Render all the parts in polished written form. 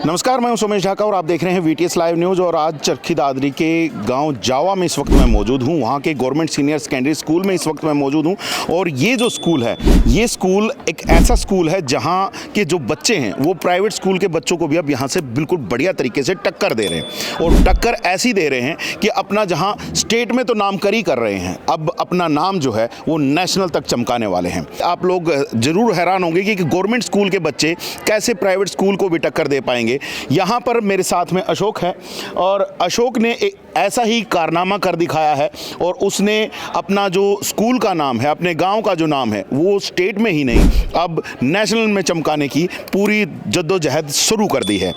नमस्कार, मैं हूं सोमेश ढाका और आप देख रहे हैं वीटीएस लाइव न्यूज़। और आज चरखी दादरी के गांव जावा में इस वक्त मैं मौजूद हूं। वहां के गवर्नमेंट सीनियर सेकेंडरी स्कूल में इस वक्त मैं मौजूद हूं। और ये जो स्कूल है, ये स्कूल एक ऐसा स्कूल है जहां के जो बच्चे हैं वो प्राइवेट स्कूल के बच्चों को भी अब यहाँ से बिल्कुल बढ़िया तरीके से टक्कर दे रहे हैं। और टक्कर ऐसी दे रहे हैं कि अपना जहाँ स्टेट में तो नाम कर ही कर रहे हैं, अब अपना नाम जो है वो नेशनल तक चमकाने वाले हैं। आप लोग ज़रूर हैरान होंगे कि गवर्नमेंट स्कूल के बच्चे कैसे प्राइवेट स्कूल को भी टक्कर दे पाएंगे। यहाँ पर मेरे साथ में अशोक है और अशोक ने एक ऐसा ही कारनामा कर दिखाया है और उसने अपना जो स्कूल का नाम है, अपने गांव का जो नाम है, वो स्टेट में ही नहीं अब नेशनल में चमकाने की पूरी जद्दोजहद शुरू कर दी है।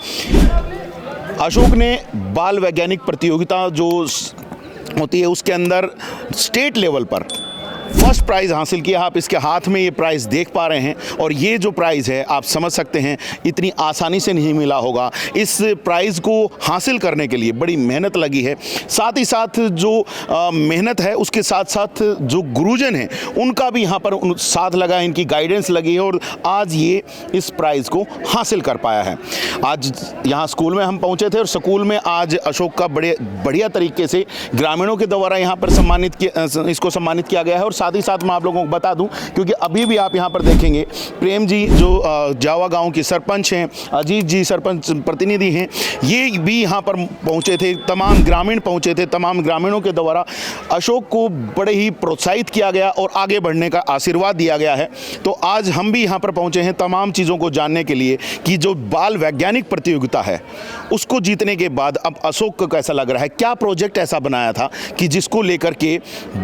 अशोक ने बाल वैज्ञानिक प्रतियोगिता जो होती है उसके अंदर स्टेट लेवल पर फर्स्ट प्राइज़ हासिल किया। आप इसके हाथ में ये प्राइज़ देख पा रहे हैं और ये जो प्राइज़ है आप समझ सकते हैं इतनी आसानी से नहीं मिला होगा। इस प्राइज़ को हासिल करने के लिए बड़ी मेहनत लगी है। साथ ही साथ जो मेहनत है उसके साथ साथ जो गुरुजन हैं उनका भी यहाँ पर साथ लगा, इनकी गाइडेंस लगी है और आज ये इस प्राइज़ को हासिल कर पाया है। आज यहाँ स्कूल में हम पहुँचे थे और स्कूल में आज अशोक का बड़े बढ़िया तरीके से ग्रामीणों के द्वारा यहाँ पर इसको सम्मानित किया गया है। और साथ ही साथ मैं आप लोगों को बता दूं, क्योंकि अभी भी आप यहां पर देखेंगे प्रेम जी जो जावा गांव की सरपंच हैं, अजीत जी सरपंच प्रतिनिधि हैं, ये भी यहां पर पहुंचे थे। तमाम ग्रामीण पहुंचे थे। तमाम ग्रामीणों के द्वारा अशोक को बड़े ही प्रोत्साहित किया गया और आगे बढ़ने का आशीर्वाद दिया गया है। तो आज हम भी यहां पर पहुंचे हैं तमाम चीज़ों को जानने के लिए कि जो बाल वैज्ञानिक प्रतियोगिता है उसको जीतने के बाद अब अशोक को कैसा लग रहा है, क्या प्रोजेक्ट ऐसा बनाया था कि जिसको लेकर के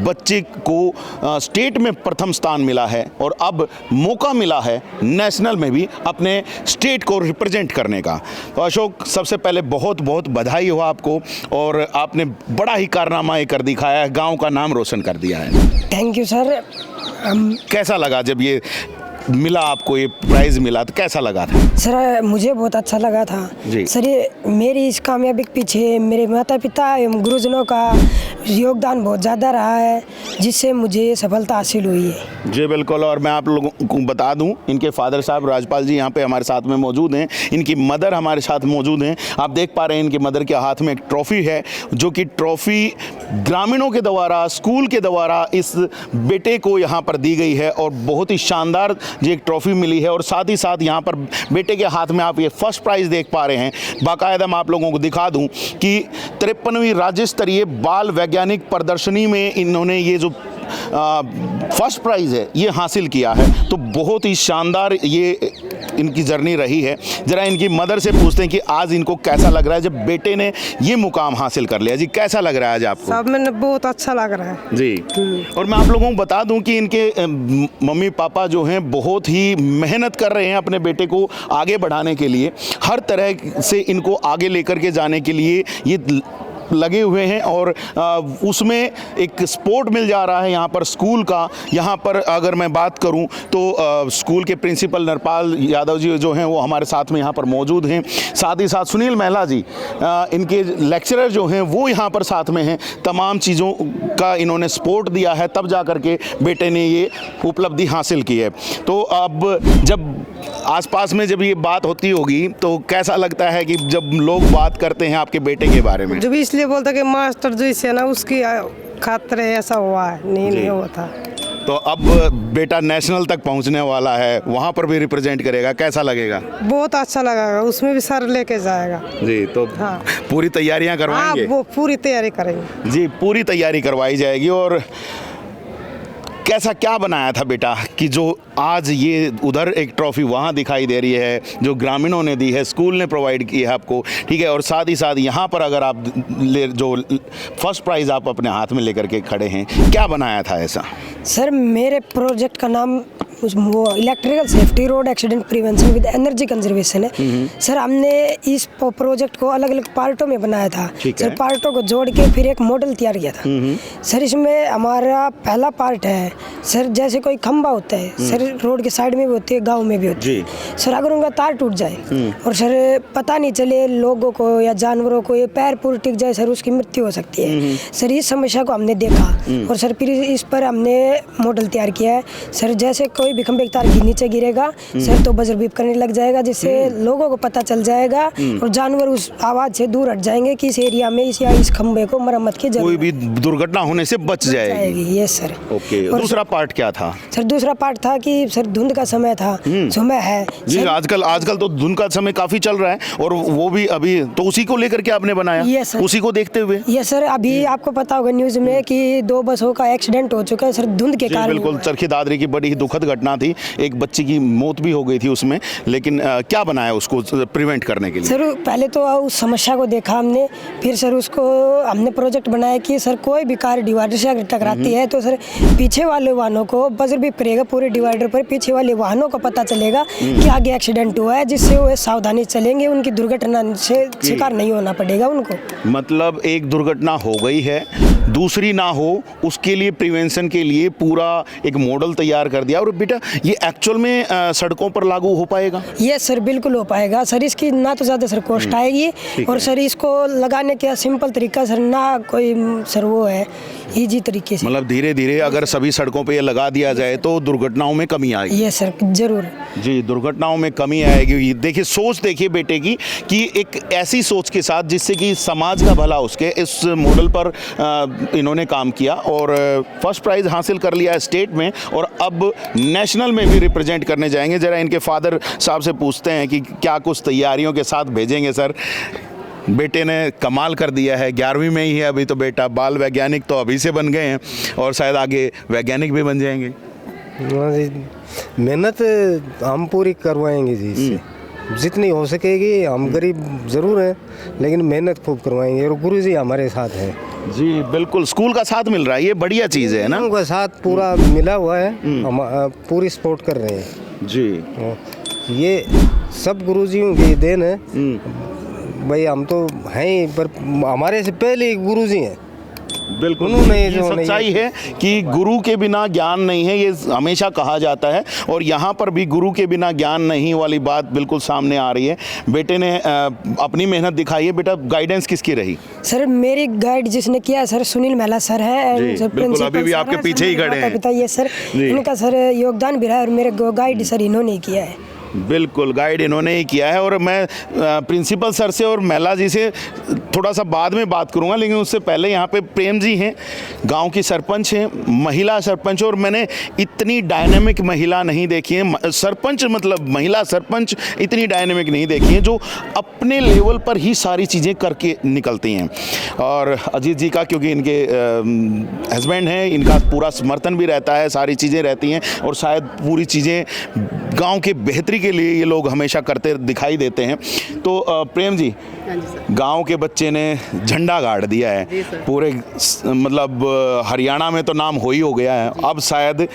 बच्चे को स्टेट में प्रथम स्थान मिला है और अब मौका मिला है नेशनल में भी अपने स्टेट को रिप्रेजेंट करने का। तो अशोक, सबसे पहले बहुत बहुत बधाई हो आपको और आपने बड़ा ही कारनामा ये कर दिखाया है, गांव का नाम रोशन कर दिया है। Thank you sir. कैसा लगा जब ये मिला, आपको ये प्राइज़ मिला तो कैसा लगा था? सर मुझे बहुत अच्छा लगा था जी। सर। ये मेरी इस कामयाबी के पीछे मेरे माता पिता एवं गुरुजनों का योगदान बहुत ज़्यादा रहा है, जिससे मुझे ये सफलता हासिल हुई है। जी बिल्कुल। और मैं आप लोगों को बता दूं, इनके फादर साहब राजपाल जी यहाँ पे हमारे साथ में मौजूद हैं, इनकी मदर हमारे साथ मौजूद हैं। आप देख पा रहे हैं इनकी मदर के हाथ में एक ट्रॉफ़ी है, जो कि ट्रॉफ़ी ग्रामीणों के द्वारा, स्कूल के द्वारा इस बेटे को यहाँ पर दी गई है और बहुत ही शानदार ये एक ट्रॉफ़ी मिली है। और साथ ही साथ यहाँ पर बेटे के हाथ में आप ये फर्स्ट प्राइज़ देख पा रहे हैं। बाकायदा मैं आप लोगों को दिखा दूं कि 53वीं राज्य स्तरीय बाल वैज्ञानिक प्रदर्शनी में इन्होंने ये जो फर्स्ट प्राइज़ है ये हासिल किया है। तो बहुत ही शानदार ये इनकी जर्नी रही है। ज़रा इनकी मदर से पूछते हैं कि आज इनको कैसा लग रहा है जब बेटे ने ये मुकाम हासिल कर लिया। जी, कैसा लग रहा है आज आपको? सब मैंने बहुत अच्छा लग रहा है जी। और मैं आप लोगों को बता दूं कि इनके मम्मी पापा जो हैं बहुत ही मेहनत कर रहे हैं अपने बेटे को आगे बढ़ाने के लिए। हर तरह से इनको आगे लेकर के जाने के लिए ये लगे हुए हैं और उसमें एक सपोर्ट मिल जा रहा है यहाँ पर स्कूल का। यहाँ पर अगर मैं बात करूँ तो स्कूल के प्रिंसिपल नरपाल यादव जी जो हैं वो हमारे साथ में यहाँ पर मौजूद हैं। साथ ही साथ सुनील महिला जी, इनके लेक्चरर जो हैं वो यहाँ पर साथ में हैं। तमाम चीज़ों का इन्होंने सपोर्ट दिया है, तब जा कर के बेटे ने ये उपलब्धि हासिल की है। तो अब जब आसपास में जब ये बात होती होगी तो कैसा लगता है कि जब लोग बात करते हैं आपके बेटे के बारे में? जो भी इसलिए बोलता कि मास्टर जो इसे ना उसकी खातिर ऐसा हुआ है, नहीं हुआ था। तो अब बेटा नेशनल तक पहुंचने वाला है, वहाँ पर भी रिप्रेजेंट करेगा, कैसा लगेगा? बहुत अच्छा लगेगा, उसमें भी सर लेके जाएगा। जी। तो हाँ, पूरी तैयारियां करवाएंगे? हाँ, वो पूरी तैयारी करेंगे। जी, पूरी तैयारी करवाई जाएगी। और कैसा क्या बनाया था बेटा कि जो आज ये उधर एक ट्रॉफ़ी वहाँ दिखाई दे रही है जो ग्रामीणों ने दी है, स्कूल ने प्रोवाइड की है आपको, ठीक है। और साथ ही साथ यहाँ पर अगर आप जो फर्स्ट प्राइज़ आप अपने हाथ में लेकर के खड़े हैं, क्या बनाया था ऐसा? सर मेरे प्रोजेक्ट का नाम वो electrical safety road accident prevention with energy conservation है। सर हमने इस प्रोजेक्ट को अलग अलग पार्टों में बनाया था सर। पार्टों को जोड़ के फिर एक मॉडल तैयार किया था सर। इसमें हमारा पहला पार्ट है सर, जैसे कोई खंबा होता है सर, रोड के साइड में भी होती है, गांव में भी होती है सर। अगर उनका तार टूट जाए और सर पता नहीं चले लोगों को या जानवरों को, ये पैर पूर टिक जाए सर, उसकी मृत्यु हो सकती है सर। इस समस्या को हमने देखा और सर फिर इस पर हमने मॉडल तैयार किया है सर। जैसे कोई भी खंभे की तार के नीचे गिरेगा सर तो बजर बीप करने लग जाएगा, जिससे लोगों को पता चल जाएगा और जानवर उस आवाज से दूर हट जाएंगे कि इस एरिया में इस खंभे को मरम्मत की कोई जरूरत भी दुर्घटना होने से बच जाएगी। ये सर। ओके, और दूसरा पार्ट क्या था सर दूसरा पार्ट था कि सर धुंध का समय था, समय है जी। सर, आजकल तो धुंध का समय काफी चल रहा है और वो भी अभी तो उसी को लेकर के आपने बनाया, ये सर। उसी को देखते हुए। ये सर अभी आपको पता होगा न्यूज में कि 2 बसों का एक्सीडेंट हो चुका है सर धुंध के जी कारण। बिल्कुल, चरखी दादरी की बड़ी ही दुखद घटना थी, एक बच्ची की मौत भी हो गई थी उसमें, लेकिन क्या बनाया उसको प्रिवेंट करने के लिए? सर पहले तो उस समस्या को देखा हमने, फिर सर उसको हमने प्रोजेक्ट बनाया कि सर कोई भी कार डिवाइडर से अगर टकराती है तो सर पीछे वाले वाहनों को बजर बीप करेगा पूरे डिवाइडर पर, पीछे वाले वाहनों को पता चलेगा कि आगे एक्सीडेंट हुआ है, जिससे वो सावधानी चलेंगे, उनकी दुर्घटना से शिकार नहीं होना पड़ेगा उनको। मतलब एक दुर्घटना हो गई है, दूसरी ना हो उसके लिए प्रिवेंशन के लिए पूरा एक मॉडल तैयार कर दिया। और बेटा ये एक्चुअल में सड़कों पर लागू हो पाएगा? ये सर बिल्कुल हो पाएगा सर, इसकी ना तो ज़्यादा सर कॉस्ट आएगी और सर इसको लगाने का सिंपल तरीका सर ना कोई सर वो है इजी तरीके से। मतलब धीरे धीरे अगर सभी सड़कों पे ये लगा दिया जाए तो दुर्घटनाओं में कमी आएगी। ये सर जरूर जी, दुर्घटनाओं में कमी आएगी। देखिए सोच देखिए बेटे की कि एक ऐसी सोच के साथ जिससे कि समाज का भला उसके इस मॉडल पर इन्होंने काम किया और फर्स्ट प्राइज़ हासिल कर लिया स्टेट में और अब नेशनल में भी रिप्रेजेंट करने जाएंगे। ज़रा इनके फादर साहब से पूछते हैं कि क्या कुछ तैयारियों के साथ भेजेंगे। सर बेटे ने कमाल कर दिया है, 11वीं में ही है अभी तो बेटा, बाल वैज्ञानिक तो अभी से बन गए हैं और शायद आगे वैज्ञानिक भी बन जाएंगे। हाँ जी, मेहनत हम पूरी करवाएंगे जी, इससे जितनी हो सकेगी। हम गरीब ज़रूर हैं लेकिन मेहनत खूब करवाएंगे और गुरुजी हमारे साथ हैं। जी बिल्कुल, स्कूल का साथ मिल रहा है, ये बढ़िया चीज़ है ना। उनका साथ पूरा मिला हुआ है, हम पूरी सपोर्ट कर रहे हैं जी। ये सब गुरुजियों की देन है भाई, हम तो हैं ही पर हमारे से पहले गुरुजी हैं। बिल्कुल, उन्होंने ये जो सच्चाई है कि गुरु के बिना ज्ञान नहीं है, ये हमेशा कहा जाता है और यहाँ पर भी गुरु के बिना ज्ञान नहीं वाली बात बिल्कुल सामने आ रही है। बेटे ने अपनी मेहनत दिखाई है। बेटा गाइडेंस किसकी रही? सर मेरी गाइड जिसने किया सर सुनील महिला सर है, जी, सर बिल्कुल, अभी भी आपके पीछे ही खड़े हैं। पिता ये सर इनका सर योगदान भी रहा है और मेरे गाइड सर इन्होंने ही किया है। बिल्कुल, गाइड इन्होंने ही किया है और मैं प्रिंसिपल सर से और महिला जी से थोड़ा सा बाद में बात करूंगा, लेकिन उससे पहले यहाँ पे प्रेम जी हैं, गांव की सरपंच हैं, महिला सरपंच, और मैंने इतनी डायनेमिक महिला नहीं देखी है। सरपंच मतलब महिला सरपंच इतनी डायनेमिक नहीं देखी है, जो अपने लेवल पर ही सारी चीज़ें करके निकलती हैं। और अजीत जी का क्योंकि इनके हस्बैंड हैं, इनका पूरा समर्थन भी रहता है, सारी चीज़ें रहती हैं और शायद पूरी चीज़ें गाँव के बेहतरी के लिए ये लोग हमेशा करते दिखाई देते हैं। तो प्रेम जी, गांव के बच्चे ने झंडा गाड़ दिया है पूरे, मतलब हरियाणा में तो नाम हो ही हो गया है, अब शायद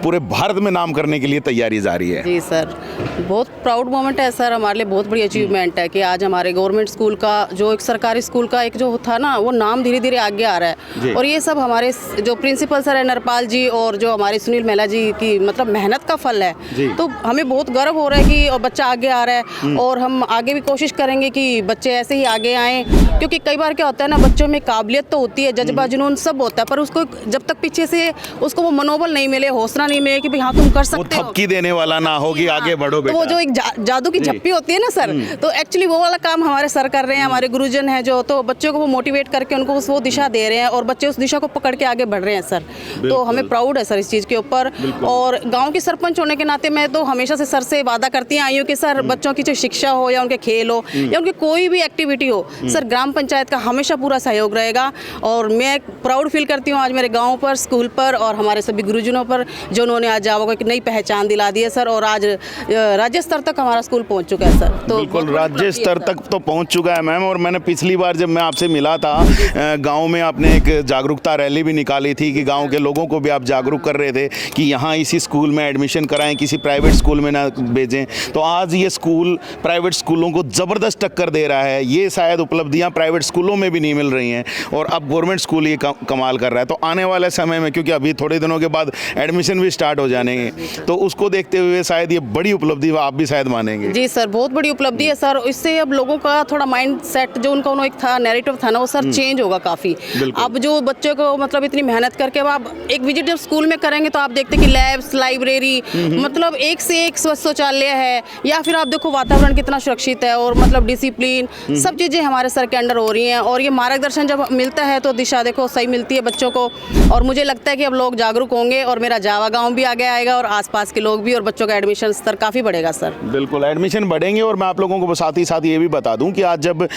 पूरे भारत में नाम करने के लिए तैयारी जारी है। जी सर, बहुत प्राउड मोमेंट है सर, हमारे लिए बहुत बड़ी अचीवमेंट है कि आज हमारे गवर्नमेंट स्कूल का जो एक सरकारी स्कूल का एक जो था ना, वो नाम धीरे धीरे आगे आ रहा है। और ये सब हमारे जो प्रिंसिपल सर है नरपाल जी और जो हमारे सुनील महिला जी की मतलब मेहनत का फल है। तो हमें बहुत गर्व हो रहा है कि और बच्चा आगे आ रहा है और हम आगे भी कोशिश करेंगे कि बच्चे ऐसे ही आगे आएँ, क्योंकि कई बार क्या होता है ना, बच्चों में काबिलियत तो होती है, जज्बा जुनून सब होता है, पर उसको जब तक पीछे से उसको वो मनोबल नहीं मिले, हौसला नहीं मिले कि भाई हाँ तुम कर सकते हो, थपकी देने वाला ना हो कि आगे बढ़ो बेटा। तो वो जो एक जादू की झप्पी होती है ना सर, तो एक्चुअली वो वाला काम हमारे सर कर रहे हैं, हमारे गुरुजन हैं जो, तो बच्चों को वो मोटिवेट करके उनको वो दिशा दे रहे हैं और बच्चे उस दिशा को पकड़ के आगे बढ़ रहे हैं सर। तो हमें प्राउड है सर इस चीज़ के ऊपर। और गाँव की सरपंच होने के नाते मैं तो हमेशा से सर से वादा करती आई हूँ कि सर बच्चों की जो शिक्षा हो या उनके खेल हो या उनकी कोई भी एक्टिविटी हो, सर ग्राम पंचायत का हमेशा पूरा सहयोग रहेगा। और मैं प्राउड फील करती हूँ आज मेरे गाँव पर, स्कूल पर और हमारे सभी गुरुजनों पर, जो उन्होंने आज जावा को एक नई पहचान दिला दी है सर। और आज राज्य स्तर तक हमारा स्कूल पहुंच चुका है सर। तो बिल्कुल राज्य स्तर तक तो पहुंच चुका है मैम। और मैंने पिछली बार जब मैं आपसे मिला था गांव में, आपने एक जागरूकता रैली भी निकाली थी कि गांव के लोगों को भी आप जागरूक कर रहे थे कि यहाँ इसी स्कूल में एडमिशन कराएं, किसी प्राइवेट स्कूल में ना भेजें। तो आज ये स्कूल प्राइवेट स्कूलों को ज़बरदस्त टक्कर दे रहा है। ये शायद उपलब्धियाँ प्राइवेट स्कूलों में भी नहीं मिल रही हैं और अब गवर्नमेंट स्कूल ये कमाल कर रहा है। तो आने वाले समय में, क्योंकि अभी थोड़े दिनों के बाद एडमिशन भी भी स्टार्ट हो जाएंगे, तो उसको देखते हुए शायद ये बड़ी उपलब्धि आप भी शायद मानेंगे। जी सर, बहुत बड़ी उपलब्धि है सर। इससे अब लोगों का थोड़ा माइंड सेट जो उनका एक था नैरेटिव था ना, वो सर चेंज होगा काफ़ी। अब जो बच्चों को मतलब इतनी मेहनत करके अब आप एक विजिट जब स्कूल में करेंगे तो आप देखते हैं कि लैब्स, लाइब्रेरी, मतलब एक से एक स्वच्छ शौचालय है, या फिर आप देखो वातावरण कितना सुरक्षित है, और मतलब डिसिप्लिन, सब चीज़ें हमारे सर के अंडर हो रही हैं। और ये मार्गदर्शन जब मिलता है तो दिशा देखो सही मिलती है बच्चों को। और मुझे लगता है कि अब लोग जागरूक होंगे और मेरा जावा गाँव भी आगे आएगा और आसपास के लोग भी, और बच्चों का एडमिशन स्तर काफ़ी बढ़ेगा सर। बिल्कुल एडमिशन बढ़ेंगे। और मैं आप लोगों को साथ ही साथ ये भी बता दूं कि आज जब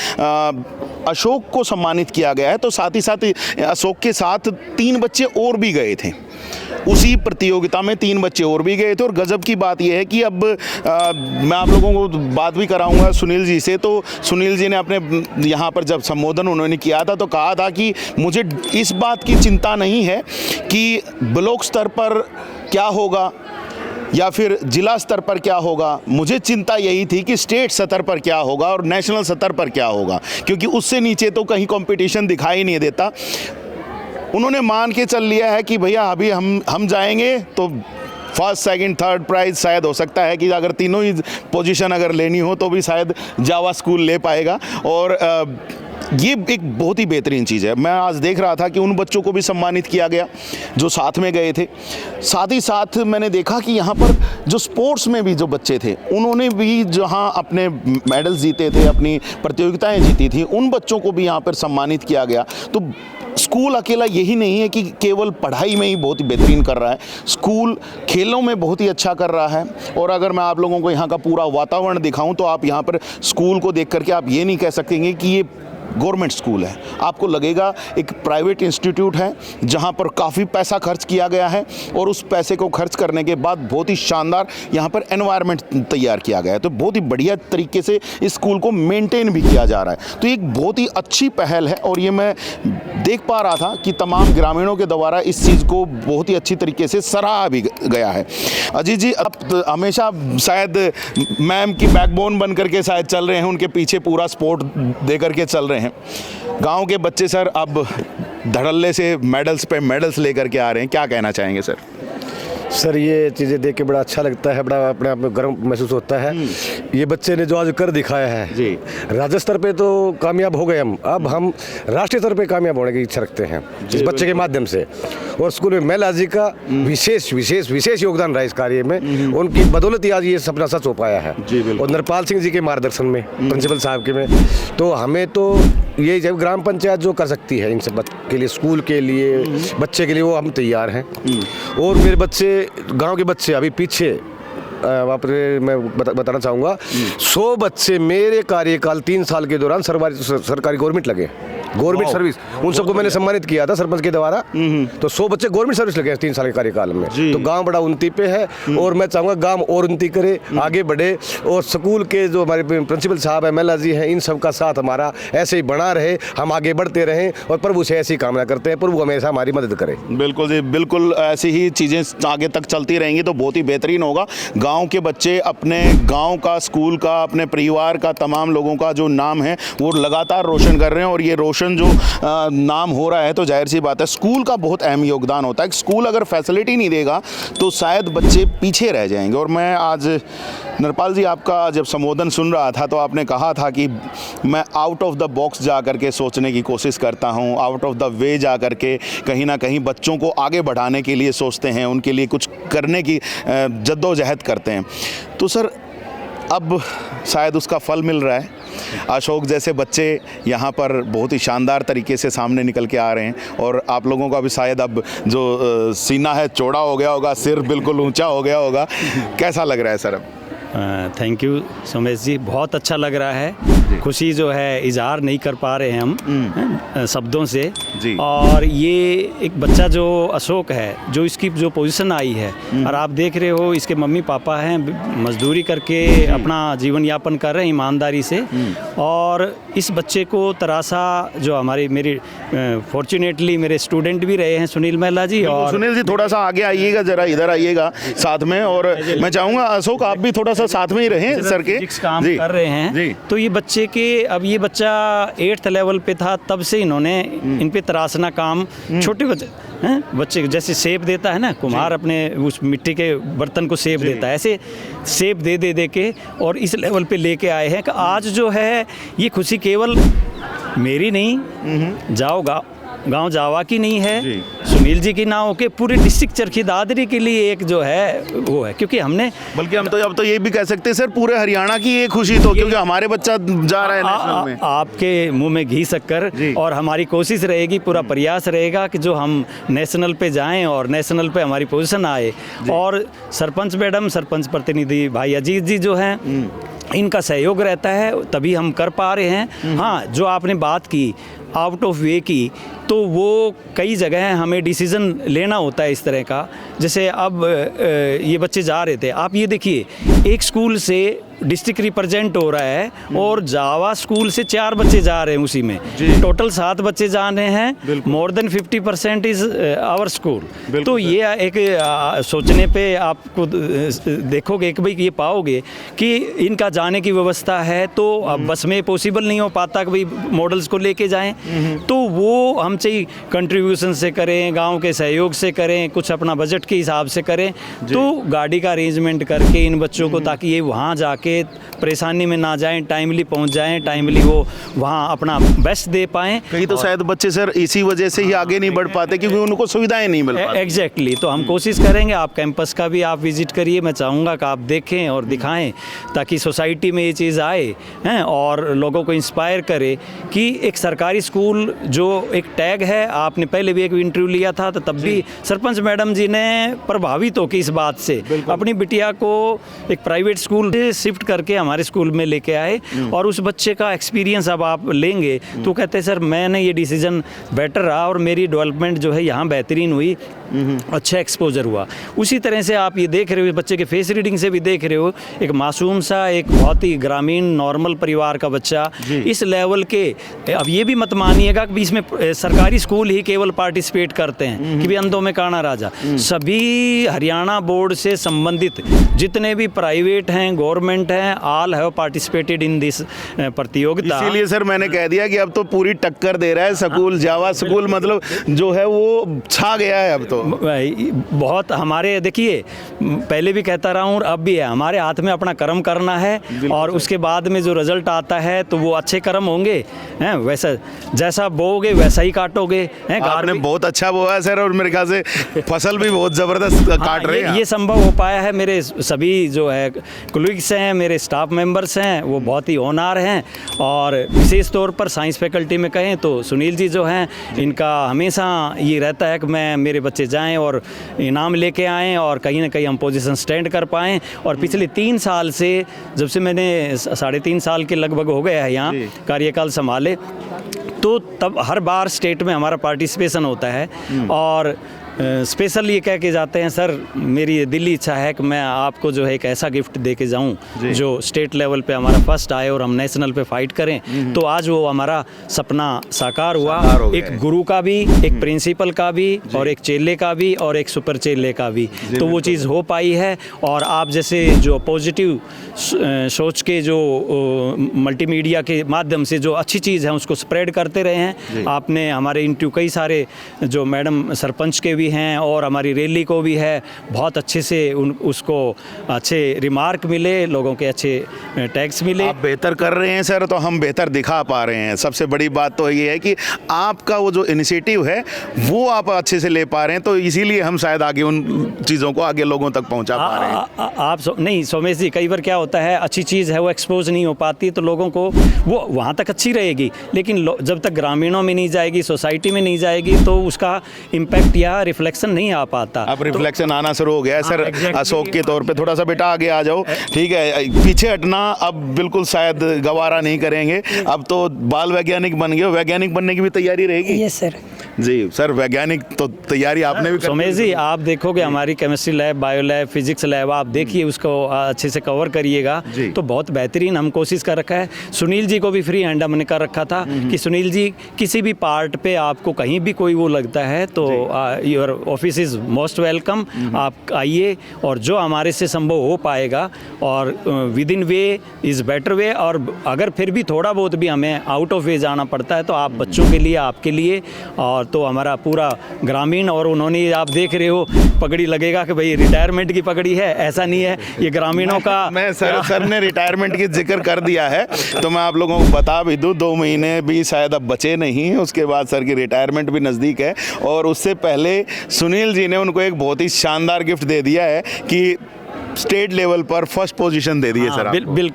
अशोक को सम्मानित किया गया है तो साथ ही साथ अशोक के साथ 3 बच्चे और भी गए थे। उसी प्रतियोगिता में 3 बच्चे और भी गए थे। और गजब की बात यह है कि अब मैं आप लोगों को बात भी कराऊंगा सुनील जी से। तो सुनील जी ने अपने यहाँ पर जब संबोधन उन्होंने किया था तो कहा था कि मुझे इस बात की चिंता नहीं है कि ब्लॉक स्तर पर क्या होगा या फिर जिला स्तर पर क्या होगा, मुझे चिंता यही थी कि स्टेट स्तर पर क्या होगा और नेशनल स्तर पर क्या होगा, क्योंकि उससे नीचे तो कहीं कंपटीशन दिखाई नहीं देता। उन्होंने मान के चल लिया है कि भैया अभी हम जाएंगे तो फर्स्ट, सेकंड, थर्ड प्राइज़ शायद हो सकता है कि अगर तीनों ही पोजीशन अगर लेनी हो तो भी शायद जावा स्कूल ले पाएगा। और ये एक बहुत ही बेहतरीन चीज़ है। मैं आज देख रहा था कि उन बच्चों को भी सम्मानित किया गया जो साथ में गए थे। साथ ही साथ मैंने देखा कि यहाँ पर जो स्पोर्ट्स में भी जो बच्चे थे उन्होंने भी जहाँ अपने मेडल्स जीते थे, अपनी प्रतियोगिताएं जीती थी, उन बच्चों को भी यहाँ पर सम्मानित किया गया। तो स्कूल अकेला यही नहीं है कि केवल पढ़ाई में ही बहुत ही बेहतरीन कर रहा है, स्कूल खेलों में बहुत ही अच्छा कर रहा है। और अगर मैं आप लोगों को यहाँ का पूरा वातावरण दिखाऊं तो आप यहाँ पर स्कूल को देख करके आप ये नहीं कह सकेंगे कि ये गवर्नमेंट स्कूल है। आपको लगेगा एक प्राइवेट इंस्टीट्यूट है जहां पर काफ़ी पैसा खर्च किया गया है और उस पैसे को खर्च करने के बाद बहुत ही शानदार यहां पर एनवायरनमेंट तैयार किया गया है। तो बहुत ही बढ़िया तरीके से इस स्कूल को मेंटेन भी किया जा रहा है। तो एक बहुत ही अच्छी पहल है और ये मैं देख पा रहा था कि तमाम ग्रामीणों के द्वारा इस चीज़ को बहुत ही अच्छी तरीके से सराहा भी गया है। अजीत जी, अब हमेशा शायद मैम की बैकबोन बन करके शायद चल रहे हैं, उनके पीछे पूरा सपोर्ट दे करके चल रहे हैं। गांव के बच्चे सर अब धड़ल्ले से मेडल्स पे मेडल्स लेकर के आ रहे हैं, क्या कहना चाहेंगे सर? सर ये चीज़ें देख के बड़ा अच्छा लगता है, बड़ा अपने आप में गर्व महसूस होता है। ये बच्चे ने जो आज कर दिखाया है जी, राज्य स्तर पे तो कामयाब हो गए हम, अब हम राष्ट्रीय स्तर पे कामयाब होने की इच्छा रखते हैं इस बच्चे के माध्यम से। और स्कूल में महिला जी का विशेष विशेष विशेष योगदान रहा इस कार्य में, उनकी बदौलत ही आज ये सपना सच हो पाया है। और नरपाल सिंह जी के मार्गदर्शन में, प्रिंसिपल साहब के में, तो हमें तो ये जब ग्राम पंचायत जो कर सकती है इन सब के लिए, स्कूल के लिए, बच्चे के लिए, वो हम तैयार हैं। और मेरे बच्चे, गांव के बच्चे अभी पीछे मैं बताना चाहूँगा, 100 बच्चे मेरे कार्यकाल 3 साल के दौरान सरकारी गवर्नमेंट लगे, गवर्नमेंट सर्विस, उन सबको मैंने सम्मानित किया था सरपंच के द्वारा। तो 100 बच्चे गवर्नमेंट सर्विस लगे 3 साल के कार्यकाल में। तो गांव बड़ा उन्नति पे है और मैं चाहूँगा गांव और उन्नति करे, आगे बढ़े। और स्कूल के जो हमारे प्रिंसिपल साहब है, महिला जी हैं, इन सब का साथ हमारा ऐसे ही बना रहे, हम आगे बढ़ते रहें और प्रभु से ऐसी कामना करते हैं, प्रभु हमेशा हमारी मदद करे। बिल्कुल जी, बिल्कुल ऐसी ही चीज़ें आगे तक चलती रहेंगी तो बहुत ही बेहतरीन होगा। गाँव के बच्चे अपने गाँव का, स्कूल का, अपने परिवार का, तमाम लोगों का जो नाम है वो लगातार रोशन कर रहे हैं। और ये रोशन जो नाम हो रहा है तो जाहिर सी बात है स्कूल का बहुत अहम योगदान होता है। स्कूल अगर फैसिलिटी नहीं देगा तो शायद बच्चे पीछे रह जाएंगे। और मैं आज नरपाल जी आपका जब संबोधन सुन रहा था तो आपने कहा था कि मैं आउट ऑफ द बॉक्स जा कर के सोचने की कोशिश करता हूँ, आउट ऑफ द वे जा कर के कहीं ना कहीं बच्चों को आगे बढ़ाने के लिए सोचते हैं, उनके लिए कुछ करने की जद्दोजहद करते हैं। तो सर अब शायद उसका फल मिल रहा है। अशोक जैसे बच्चे यहाँ पर बहुत ही शानदार तरीके से सामने निकल के आ रहे हैं और आप लोगों का भी शायद अब जो सीना है चौड़ा हो गया होगा, सिर बिल्कुल ऊंचा हो गया होगा। कैसा लग रहा है सर अब? थैंक यू सोमेश जी, बहुत अच्छा लग रहा है। खुशी जो है इजहार नहीं कर पा रहे हैं हम शब्दों से जी। और ये एक बच्चा जो अशोक है, जो इसकी जो पोजीशन आई है, और आप देख रहे हो इसके मम्मी पापा हैं, मजदूरी करके अपना जीवन यापन कर रहे हैं ईमानदारी से। और इस बच्चे को तरासा जो मेरी फॉर्चुनेटली मेरे स्टूडेंट भी रहे हैं सुनील महिला जी। और सुनील जी थोड़ा सा आगे आइएगा, जरा इधर आइएगा साथ में। और मैं चाहूँगा अशोक आप भी थोड़ा सा साथ में ही रहें सर के। काम कर रहे हैं। तो ये बच्चे बच्चे के, अब ये बच्चा 8th लेवल पे था तब से इन्होंने इन पे तराशना काम, छोटे बच्चे हैं, बच्चे जैसे शेप देता है ना कुम्हार अपने उस मिट्टी के बर्तन को शेप देता है, ऐसे शेप दे के और इस लेवल पे लेके आए हैं कि आज जो है ये खुशी केवल मेरी नहीं, गांव जावा की नहीं है, सुनील जी की ना होके पूरे डिस्ट्रिक्ट चरखी दादरी के लिए एक जो है वो है, क्योंकि हमने, बल्कि हम तो अब तो ये भी कह सकते हैं सर पूरे हरियाणा की ये खुशी तो, क्योंकि हमारे बच्चा जा रहा है नेशनल में। आपके मुंह में घी शक्कर, और हमारी कोशिश रहेगी, पूरा प्रयास रहेगा कि जो हम नेशनल पे जाएं और नेशनल पे हमारी पोजीशन आए। और सरपंच मैडम, सरपंच प्रतिनिधि भाई अजीत जी जो हैं, इनका सहयोग रहता है तभी हम कर पा रहे हैं। हाँ, जो आपने बात की आउट ऑफ वे की, तो वो कई जगह हमें डिसीज़न लेना होता है इस तरह का। जैसे अब ये बच्चे जा रहे थे, आप ये देखिए एक स्कूल से डिस्ट्रिक्ट रिप्रेजेंट हो रहा है और जावा स्कूल से 4 बच्चे जा रहे हैं, उसी में टोटल 7 बच्चे जा रहे हैं। More than 50% is our school. तो ये एक सोचने पे आपको देखोगे कि भाई ये पाओगे कि इनका जाने की व्यवस्था है, तो अब बस में पॉसिबल नहीं हो पाता कि भाई मॉडल्स को लेके जाएं, तो वो हम चाहिए कंट्रीब्यूशन से करें, गांव के सहयोग से करें, कुछ अपना बजट के हिसाब से करें, तो गाड़ी का अरेंजमेंट करके इन बच्चों को, ताकि ये वहाँ जाके परेशानी में ना जाएं, टाइमली पहुँच जाएं, टाइमली वो वहाँ अपना बेस्ट दे पाएं। कहीं तो शायद बच्चे सर इसी वजह से ही आगे नहीं बढ़ पाते क्योंकि उनको सुविधाएं नहीं मिल पाती। एग्जैक्टली, तो हम कोशिश करेंगे, आप कैंपस का भी आप विजिट करिए, मैं चाहूँगा कि आप देखें और दिखाएं, ताकि सोसाइटी में ये चीज़ आए हैं और लोगों को इंस्पायर करे कि एक सरकारी स्कूल जो एक टैग है, आपने पहले भी एक इंटरव्यू लिया था तो तब भी सरपंच मैडम जी ने प्रभावित होकर इस बात से अपनी बिटिया को एक प्राइवेट स्कूल से शिफ्ट करके हमारे स्कूल में लेके आए, और उस बच्चे का एक्सपीरियंस अब आप लेंगे तो कहते हैं सर मैंने ये डिसीजन बेटर रहा और मेरी डेवलपमेंट जो है यहाँ बेहतरीन हुई, अच्छा एक्सपोजर हुआ। उसी तरह से आप ये देख रहे हो, बच्चे के फेस रीडिंग से भी देख रहे हो, एक मासूम सा, एक बहुत ही ग्रामीण नॉर्मल परिवार का बच्चा इस लेवल के, अब ये भी मत मानिएगा कि इसमें सरकारी स्कूल ही केवल पार्टिसिपेट करते हैं कि भी अंधों में काना राजा, सभी हरियाणा बोर्ड से संबंधित जितने भी प्राइवेट हैं, गवर्नमेंट हैं, all have participated in this प्रतियोगिता। इसीलिए सर मैंने कह दिया कि अब तो पूरी टक्कर दे रहा है स्कूल, जावा स्कूल मतलब जो है वो छा गया है अब तो। बहुत हमारे, देखिए पहले भी कहता रहा हूँ, अब भी है, हमारे हाथ में अपना कर्म करना है और उसके बाद में जो रिजल्ट आता है तो वो अच्छे कर्म होंगे, हैं वैसा जैसा बोओगे वैसा ही काटोगे, हैं। आपने बहुत अच्छा बोया सर, और मेरे ख्याल से फसल भी बहुत ज़बरदस्त काट रहे हैं। ये संभव हो पाया है, मेरे सभी जो है कोलीग्स हैं, मेरे स्टाफ मेंबर्स हैं, वो बहुत ही ऑनर हैं, और विशेष तौर पर साइंस फैकल्टी में कहें तो सुनील जी जो हैं, इनका हमेशा ये रहता है कि मैं मेरे बच्चे जाएं और इनाम लेके आएं और कहीं ना कहीं हम पोजीशन स्टैंड कर पाएं। और पिछले 3 साल से, जब से मैंने 3.5 साल के लगभग हो गया है यहाँ कार्यकाल संभाले, तो तब हर बार स्टेट में हमारा पार्टिसिपेशन होता है, और स्पेशल ये कह के जाते हैं सर मेरी दिली इच्छा है कि मैं आपको जो है एक ऐसा गिफ्ट दे के जाऊँ जो स्टेट लेवल पे हमारा फर्स्ट आए और हम नेशनल पे फाइट करें। तो आज वो हमारा सपना साकार हुआ, एक गुरु का भी, एक प्रिंसिपल का भी, और एक चेले का भी, और एक सुपर चेले का भी, तो वो चीज़ हो पाई है। और आप जैसे जो पॉजिटिव सोच के जो मल्टीमीडिया के माध्यम से जो अच्छी चीज़ है उसको स्प्रेड करते रहे हैं। आपने हमारे इंटरव्यू कई सारे जो मैडम सरपंच के भी हैं और हमारी रैली को भी है, बहुत अच्छे से उसको अच्छे रिमार्क मिले, लोगों के अच्छे टैग्स मिले। आप बेहतर कर रहे हैं सर, तो हम बेहतर दिखा पा रहे हैं। सबसे बड़ी बात तो ये है कि आपका वो जो इनिशिएटिव है वो आप अच्छे से ले पा रहे हैं, तो इसीलिए हम शायद आगे उन चीज़ों को आगे लोगों तक पहुंचा पा रहे हैं। आप नहीं सोमेश जी, कई बार क्या होता है, अच्छी चीज़ है वो एक्सपोज नहीं हो पाती, तो लोगों को वो वहाँ तक अच्छी रहेगी, लेकिन जब तक ग्रामीणों में नहीं जाएगी, सोसाइटी में नहीं जाएगी, तो उसका इम्पैक्ट या रिफ्लेक्शन नहीं आ पाता। अब रिफ्लेक्शन आना शुरू हो गया है सर। अशोक के तौर पे थोड़ा सा बेटा आगे आ जाओ, ठीक है, पीछे हटना अब बिल्कुल शायद गवारा नहीं करेंगे। अब तो बाल वैज्ञानिक बन गए, वैज्ञानिक बनने की भी तैयारी रहेगी। Yes sir. जी सर, वैज्ञानिक तो तैयारी आपने भी सोमेश जी, आप देखोगे हमारी chemistry lab, bio lab, physics lab, आप देखिए उसको अच्छे से कवर करिएगा, तो बहुत बेहतरीन हम कोशिश कर रखा है। सुनील जी को भी फ्री हैंड हमने कर रखा था कि सुनील जी किसी भी पार्ट पे आपको कहीं भी कोई वो लगता है तो you your office is most welcome. आप आइए और जो हमारे से संभव हो पाएगा और with in way is better way, और अगर फिर भी थोड़ा बहुत भी हमें आउट ऑफ वे जाना पड़ता है तो आप बच्चों के लिए, आपके लिए, और तो हमारा पूरा ग्रामीण, और उन्होंने आप देख रहे हो पगड़ी लगेगा कि भाई रिटायरमेंट की पगड़ी है, ऐसा नहीं है, ये ग्रामीणों का। मैं सर ने रिटायरमेंट की जिक्र कर दिया है तो मैं आप लोगों को बता भी दूं, 2 महीने भी शायद अब बचे नहीं, उसके बाद सर की रिटायरमेंट भी नज़दीक है। और उससे पहले सुनील जी ने उनको एक बहुत ही शानदार गिफ्ट दे दिया है कि स्टेट लेवल पर फर्स्ट पोजीशन दे दी है सर।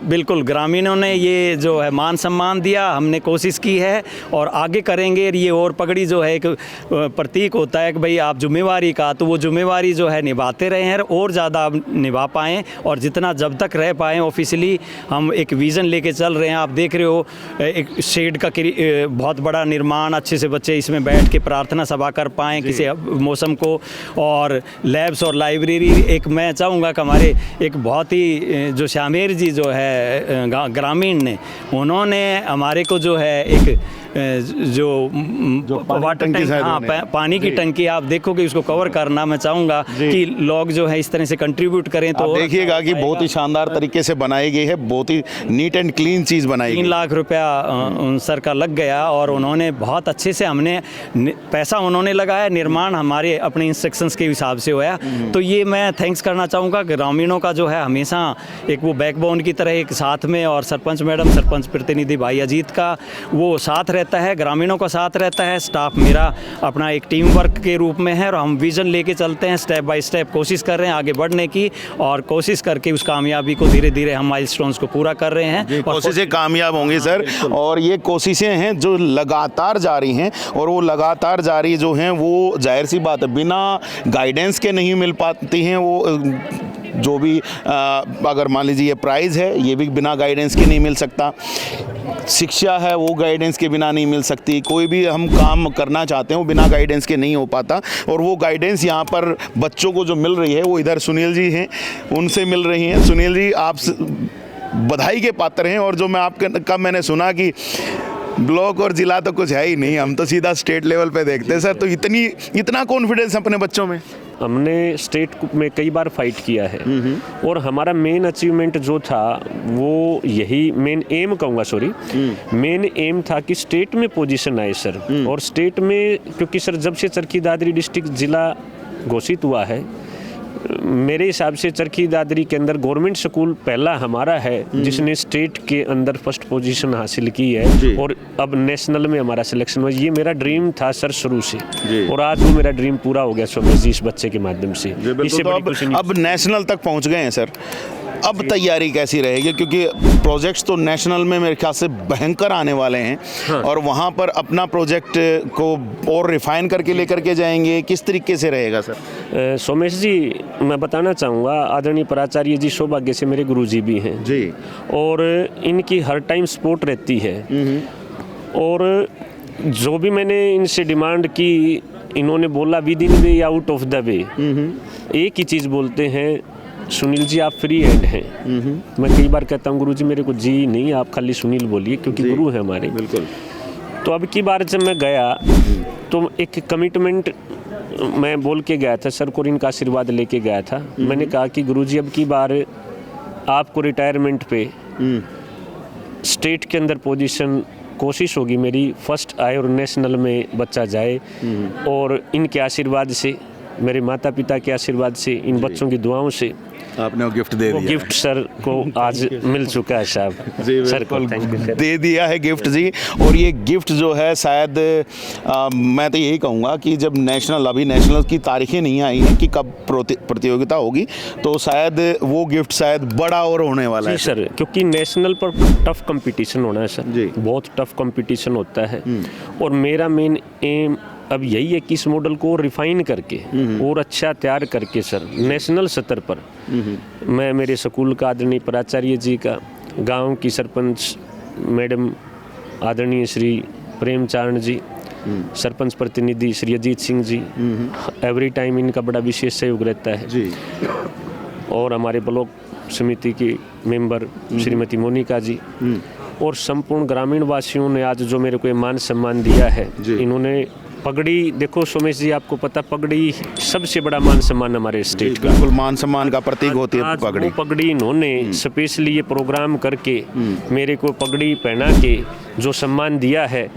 बिल्कुल ग्रामीणों ने ये जो है मान सम्मान दिया, हमने कोशिश की है और आगे करेंगे। ये और पगड़ी जो है एक प्रतीक होता है कि भाई आप जिम्मेवारी का, तो वो जिम्मेवारी जो है निभाते रहे हैं और ज़्यादा निभा पाएँ, और जितना जब तक रह पाएँ ऑफिशियली हम एक विज़न लेके चल रहे हैं। आप देख रहे हो एक शेड का बहुत बड़ा निर्माण, अच्छे से बच्चे इसमें बैठ के प्रार्थना सभा कर पाएँ किसी मौसम को, और लैब्स और लाइब्रेरी। एक मैं चाहूँगा कि हमारे एक बहुत ही जो श्यामेर जी जो है ग्रामीण ने, उन्होंने हमारे को जो है एक जो वाटर टैंक, हाँ पानी की टंकी, आप देखोगे उसको कवर करना। मैं चाहूँगा कि लोग जो है इस तरह से कंट्रीब्यूट करें तो देखिएगा कि बहुत ही शानदार तरीके से बनाई गई है, बहुत ही नीट एंड क्लीन चीज़ बनाई गई। 3 लाख रुपया सर का लग गया और उन्होंने बहुत अच्छे से, हमने पैसा उन्होंने लगाया, निर्माण हमारे अपने इंस्ट्रक्शंस के हिसाब से हुआ। तो ये मैं थैंक्स करना चाहूँगा ग्रामीणों का, जो है हमेशा एक वो बैकबोन की तरह एक साथ में, और सरपंच मैडम, सरपंच प्रतिनिधि भाई अजीत का वो साथ रहता है, ग्रामीणों का साथ रहता है। स्टाफ मेरा अपना एक टीम वर्क के रूप में है और हम विज़न लेके चलते हैं, स्टेप बाय स्टेप कोशिश कर रहे हैं आगे बढ़ने की, और कोशिश करके उस कामयाबी को धीरे धीरे हम माइलस्टोन्स को पूरा कर रहे हैं। कोशिशें कामयाब होंगी सर, और ये कोशिशें हैं जो लगातार जारी हैं, और वो लगातार जारी जो हैं वो जाहिर सी बात है बिना गाइडेंस के नहीं मिल पाती हैं। वो जो भी अगर मान लीजिए ये प्राइज़ है, ये भी बिना गाइडेंस के नहीं मिल सकता। शिक्षा है वो गाइडेंस के बिना नहीं मिल सकती। कोई भी हम काम करना चाहते हैं वो बिना गाइडेंस के नहीं हो पाता, और वो गाइडेंस यहाँ पर बच्चों को जो मिल रही है वो इधर सुनील जी हैं, उनसे मिल रही हैं। सुनील जी आप बधाई के पात्र हैं, और जो मैं आपके कब मैंने सुना कि ब्लॉक और जिला तो कुछ है ही नहीं, हम तो सीधा स्टेट लेवल पे देखते हैं सर, तो इतना कॉन्फिडेंस अपने बच्चों में। हमने स्टेट में कई बार फाइट किया है, और हमारा मेन अचीवमेंट जो था वो यही, मेन एम कहूँगा, मेन एम था कि स्टेट में पोजीशन आए सर। और स्टेट में क्योंकि सर जब से चरखी दादरी डिस्ट्रिक्ट ज़िला घोषित हुआ है, मेरे हिसाब से चरखी दादरी के अंदर गवर्नमेंट स्कूल पहला हमारा है जिसने स्टेट के अंदर फर्स्ट पोजीशन हासिल की है, और अब नेशनल में हमारा सिलेक्शन हुआ। ये मेरा ड्रीम था सर शुरू से, और आज वो मेरा ड्रीम पूरा हो गया सोमेश जी इस बच्चे के माध्यम से। इससे तो अब नेशनल तक पहुंच गए हैं सर, अब तैयारी कैसी रहेगी? क्योंकि प्रोजेक्ट्स तो नेशनल में मेरे ख्याल से भयंकर आने वाले हैं। हाँ। और वहाँ पर अपना प्रोजेक्ट को और रिफाइन करके लेकर के जाएंगे, किस तरीके से रहेगा सर? सोमेश जी मैं बताना चाहूँगा, आदरणीय प्राचार्य जी सौभाग्य से मेरे गुरुजी भी हैं जी, और इनकी हर टाइम सपोर्ट रहती है। और जो भी मैंने इनसे डिमांड की, इन्होंने बोला with in way out of the way. एक ही चीज़ बोलते हैं, सुनील जी आप फ्री हैंड हैं। मैं कई बार कहता हूँ गुरुजी मेरे को जी नहीं, आप खाली सुनील बोलिए, क्योंकि गुरु है हमारे। बिल्कुल। तो अब की बार जब मैं गया तो एक कमिटमेंट मैं बोल के गया था सर को, इनका आशीर्वाद लेके गया था। मैंने कहा कि गुरुजी अब की बार आपको रिटायरमेंट पे स्टेट के अंदर पोजीशन, कोशिश होगी मेरी फर्स्ट आए और नेशनल में बच्चा जाए, और इनके आशीर्वाद से, मेरे माता पिता के आशीर्वाद से, इन बच्चों की दुआओं से आपने वो गिफ्ट दे दिया। गिफ्ट सर को आज मिल चुका है साहब, सर को थैंक यू सर। दे दिया है गिफ्ट जी। और ये गिफ्ट जो है शायद मैं तो यही कहूँगा कि जब अभी नेशनल की तारीखें नहीं आई हैं कि कब प्रतियोगिता होगी, तो शायद वो गिफ्ट शायद बड़ा और होने वाला है सर, क्योंकि नेशनल पर टफ कंपटीशन होना है सर, बहुत टफ कंपटीशन होता है। और मेरा मेन एम अब यही है कि इस मॉडल को रिफाइन करके और अच्छा तैयार करके सर नेशनल स्तर पर मैं मेरे स्कूल का आदरणीय प्राचार्य जी का, गांव की सरपंच मैडम आदरणीय श्री प्रेमचरण जी, सरपंच प्रतिनिधि श्री अजीत सिंह जी, एवरी टाइम इनका बड़ा विशेष सहयोग रहता है जी। और हमारे ब्लॉक समिति की मेंबर श्रीमती मोनिका जी, और संपूर्ण ग्रामीण वासियों ने आज जो मेरे को मान सम्मान दिया है, इन्होंने पगड़ी देखो सोमेश जी, आपको पता पगड़ी सबसे बड़ा मान सम्मान हमारे स्टेट का। बिल्कुल मान सम्मान का प्रतीक होती है आज पगड़ी। वो पगड़ी इन्होंने स्पेशली ये प्रोग्राम करके मेरे को पगड़ी पहना के जो सम्मान दिया है,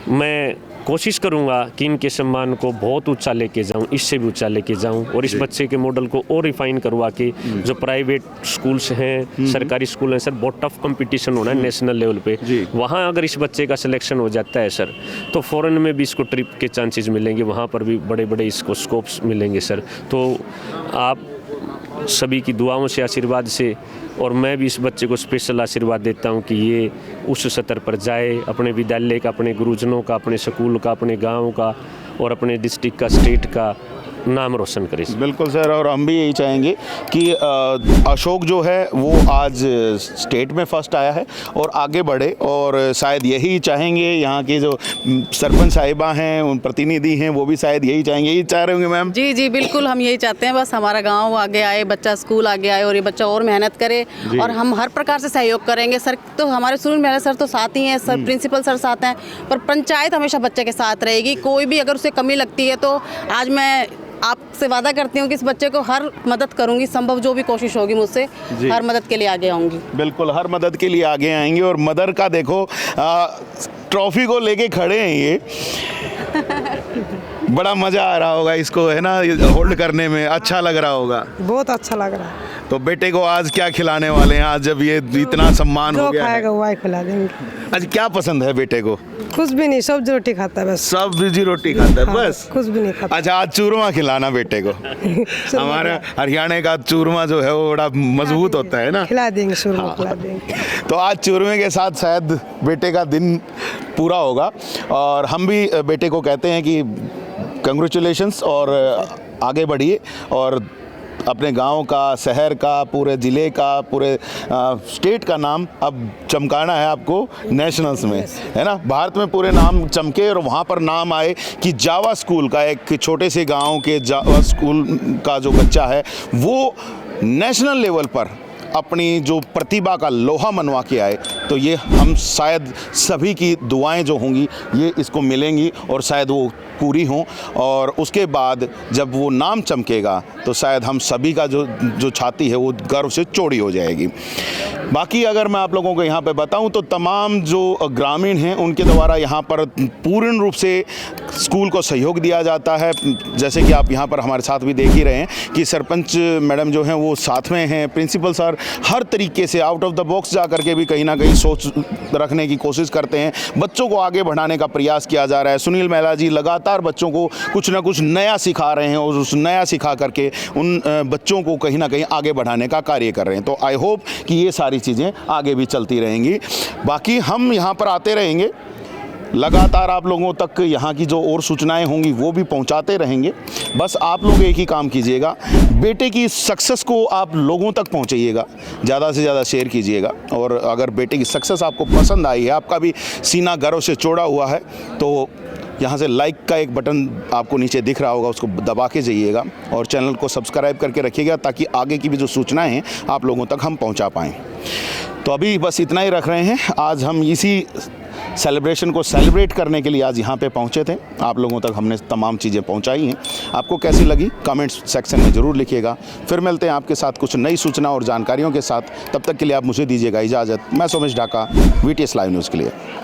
मैं कोशिश करूंगा कि इनके सम्मान को बहुत ऊंचा लेके जाऊं, इससे भी ऊंचा लेके जाऊं और इस बच्चे के मॉडल को और रिफाइन करवा के जो प्राइवेट स्कूल्स हैं, सरकारी स्कूल हैं सर, बहुत टफ कंपटीशन होना है नेशनल लेवल पे। वहाँ अगर इस बच्चे का सिलेक्शन हो जाता है सर, तो फॉरेन में भी इसको ट्रिप के चांसेस मिलेंगे, वहाँ पर भी बड़े बड़े इसको स्कोप्स मिलेंगे सर। तो आप सभी की दुआओं से, आशीर्वाद से, और मैं भी इस बच्चे को स्पेशल आशीर्वाद देता हूं कि ये उस स्तर पर जाए, अपने विद्यालय का, अपने गुरुजनों का, अपने स्कूल का, अपने गांव का और अपने डिस्ट्रिक्ट का, स्टेट का नाम रोशन करे। बिल्कुल सर, और हम भी यही चाहेंगे कि अशोक जो है वो आज स्टेट में फर्स्ट आया है और आगे बढ़े, और शायद यही चाहेंगे यहाँ के जो सरपंच साहिबा हैं, उन प्रतिनिधि हैं, वो भी शायद यही चाहेंगे, यही चाह रहे होंगे मैम। जी जी बिल्कुल, हम यही चाहते हैं, बस हमारा गांव आगे आए, बच्चा स्कूल आगे आए और ये बच्चा और मेहनत करे और हम हर प्रकार से सहयोग करेंगे सर। तो हमारे स्कूल में सर तो साथ ही हैं सर, प्रिंसिपल सर साथ हैं, पर पंचायत हमेशा बच्चे के साथ रहेगी। कोई भी अगर उसे कमी लगती है तो आज मैं आपसे वादा करती हूँ कि इस बच्चे को हर मदद करूँगी, संभव जो भी कोशिश होगी मुझसे, हर मदद के लिए आगे आऊँगी। बिल्कुल, हर मदद के लिए आगे आएंगे। और मदर का देखो ट्रॉफी को लेके खड़े हैं ये बड़ा मज़ा आ रहा होगा इसको, है ना, होल्ड करने में अच्छा लग रहा होगा। बहुत अच्छा लग रहा है। तो बेटे को आज क्या खिलाने वाले हैं, आज जब ये इतना सम्मान हो गया है? खाएगा वही खिला देंगे। आज क्या पसंद है बेटे को? कुछ भी नहीं, सब्जी रोटी खाता है बस। सब्जी रोटी खाता है बस, कुछ भी नहीं खाता। अच्छा, आज चूरमा खिलाना बेटे को। हमारा हरियाणा का चूरमा जो है वो बड़ा मजबूत होता है ना, खिला देंगे, चूरमा खिला देंगे। तो आज चूरमे के साथ शायद बेटे का दिन पूरा होगा। और हम भी बेटे को कहते हैं कि कंग्रेचुलेशंस, और आगे बढ़िए और अपने गांव का, शहर का, पूरे ज़िले का, पूरे स्टेट का नाम अब चमकाना है आपको नेशनल्स में, है ना। भारत में पूरे नाम चमके और वहाँ पर नाम आए कि जावा स्कूल का, एक छोटे से गांव के जावा स्कूल का जो बच्चा है वो नेशनल लेवल पर अपनी जो प्रतिभा का लोहा मनवा के आए। तो ये हम शायद सभी की दुआएं जो होंगी ये इसको मिलेंगी और शायद वो पूरी हों, और उसके बाद जब वो नाम चमकेगा तो शायद हम सभी का जो छाती है वो गर्व से चौड़ी हो जाएगी। बाकी अगर मैं आप लोगों को यहाँ पे बताऊँ तो तमाम जो ग्रामीण हैं उनके द्वारा यहाँ पर पूर्ण रूप से स्कूल को सहयोग दिया जाता है। जैसे कि आप यहाँ पर हमारे साथ भी देख ही रहे हैं कि सरपंच मैडम जो हैं वो साथ में हैं, प्रिंसिपल सर हर तरीके से आउट ऑफ द बॉक्स जा करके भी कहीं ना कहीं सोच रखने की कोशिश करते हैं, बच्चों को आगे बढ़ाने का प्रयास किया जा रहा है। सुनील महिला जी लगातार बच्चों को कुछ ना कुछ नया सिखा रहे हैं और उस नया सिखा करके उन बच्चों को कहीं ना कहीं आगे बढ़ाने का कार्य कर रहे हैं। तो आई होप कि ये सारी चीज़ें आगे भी चलती रहेंगी। बाकी हम यहाँ पर आते रहेंगे, लगातार आप लोगों तक यहाँ की जो और सूचनाएं होंगी वो भी पहुँचाते रहेंगे। बस आप लोग एक ही काम कीजिएगा, बेटे की सक्सेस को आप लोगों तक पहुँचाइएगा, ज़्यादा से ज़्यादा शेयर कीजिएगा। और अगर बेटे की सक्सेस आपको पसंद आई है, आपका भी सीना गर्व से चौड़ा हुआ है, तो यहाँ से लाइक का एक बटन आपको नीचे दिख रहा होगा, उसको दबा के जाइएगा और चैनल को सब्सक्राइब करके रखिएगा ताकि आगे की भी जो सूचनाएं हैं आप लोगों तक हम पहुँचा पाएँ। तो अभी बस इतना ही रख रहे हैं। आज हम इसी सेलिब्रेशन को सेलिब्रेट करने के लिए आज यहाँ पे पहुँचे थे। आप लोगों तक हमने तमाम चीज़ें पहुँचाई हैं। आपको कैसी लगी कमेंट सेक्शन में ज़रूर लिखिएगा। फिर मिलते हैं आपके साथ कुछ नई सूचना और जानकारियों के साथ। तब तक के लिए आप मुझे दीजिएगा इजाज़त। मैं Somesh Dhaka, VTS live news के लिए।